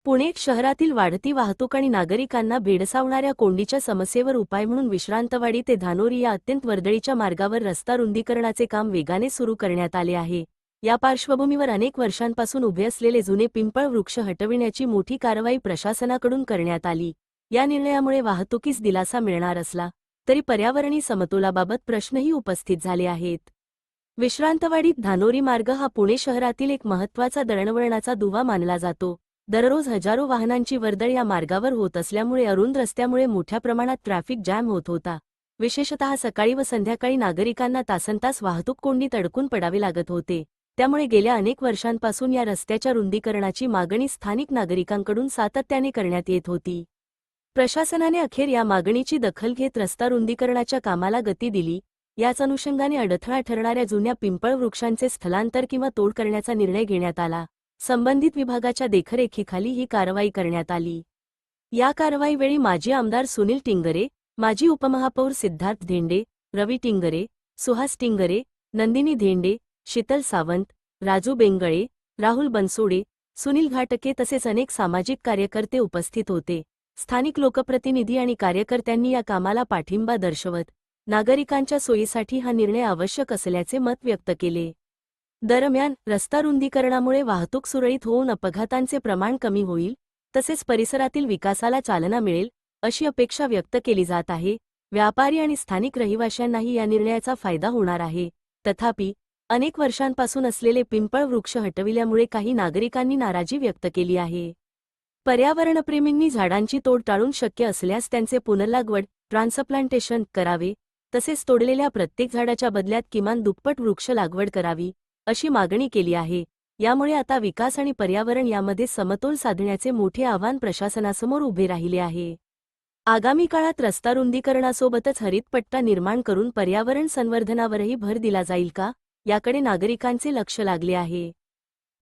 पुणे शहरातील वाढती वाहतूक आणि नागरिकांना भेडसावणाऱ्या कोंडीच्या समस्येवर उपाय म्हणून विश्रांतवाडी ते धानोरी या अत्यंत वर्दळीच्या मार्गावर रस्ता रुंदीकरणाचे काम वेगाने सुरू करण्यात आले आहे। या पार्श्वभूमीवर अनेक वर्षांपासून उभे असलेले जुने पिंपळ वृक्ष हटविण्याची मोठी कारवाई प्रशासनाकडून करण्यात आली। या निर्णयामुळे वाहतुकीस दिलासा मिळणार असला तरी पर्यावरणीय समतोलाबाबत प्रश्नही उपस्थित झाले आहेत। विश्रांतवाडी धानोरी मार्ग हा पुणे शहरातील एक महत्त्वाचा दळणवळणाचा दुवा मानला जातो। दररोज हजारो वाहनांची वर्दळ या मार्गावर होत असल्यामुळे अरुंद रस्त्यामुळे मोठ्या प्रमाणात ट्रॅफिक जॅम होत होता। विशेषतः सकाळी व संध्याकाळी नागरिकांना तासनतास वाहतूक कोंडीत अडकून पडावे लागत होते। त्यामुळे गेल्या अनेक वर्षांपासून या रस्त्याच्या रुंदीकरणाची मागणी स्थानिक नागरिकांकडून सातत्याने करण्यात येत होती। प्रशासनाने अखेर या मागणीची दखल घेत रस्ता रुंदीकरणाच्या कामाला गती दिली। याच अनुषंगाने अडथळा ठरणाऱ्या जुन्या पिंपळ वृक्षांचे स्थलांतर किंवा तोड करण्याचा निर्णय घेण्यात आला। संबंधित विभागाच्या देखरेखीखाली ही कारवाई करण्यात आली। या कारवाईवेळी माजी आमदार सुनील टिंगरे, माजी उपमहापौर सिद्धार्थ धेंडे, रवी टिंगरे, सुहास टिंगरे, नंदिनी धेंडे, शीतल सावंत, राजू बेंगळे, राहुल बनसोडे, सुनील घाटके तसेच अनेक सामाजिक कार्यकर्ते उपस्थित होते। स्थानिक लोकप्रतिनिधी आणि कार्यकर्त्यांनी या कामाला पाठिंबा दर्शवत नागरिकांच्या सोयीसाठी हा निर्णय आवश्यक असल्याचे मत व्यक्त केले। दरम्यान रस्ता रुंदीकरणामुळे वाहतूक सुरळीत होऊन अपघातांचे प्रमाण कमी होईल, तसेच परिसरातील विकासाला चालना मिळेल अशी अपेक्षा व्यक्त केली जात आहे। व्यापारी आणि स्थानिक रहिवाशांनाही या निर्णयाचा फायदा होणार आहे। तथापि अनेक वर्षांपासून असलेले पिंपळ वृक्ष हटविल्यामुळे काही नागरिकांनी नाराजी व्यक्त केली आहे। पर्यावरणप्रेमींनी झाडांची तोड टाळून शक्य असल्यास त्यांचे पुनर्लागवड ट्रान्सप्लांटेशन करावे, तसेच तोडलेल्या प्रत्येक झाडाच्या बदल्यात किमान दुप्पट वृक्ष लागवड करावी अशी मागणी केली आहे। यामुळे आता विकास आणि पर्यावरण यामध्ये समतोल साधण्याचे मोठे आव्हान प्रशासनासमोर उभे राहिले आहे। आगामी काळात रस्ता रुंदीकरणासोबतच हरितपट्टा निर्माण करून पर्यावरण संवर्धनावरही भर दिला जाईल का, याकडे नागरिकांचे लक्ष लागले आहे।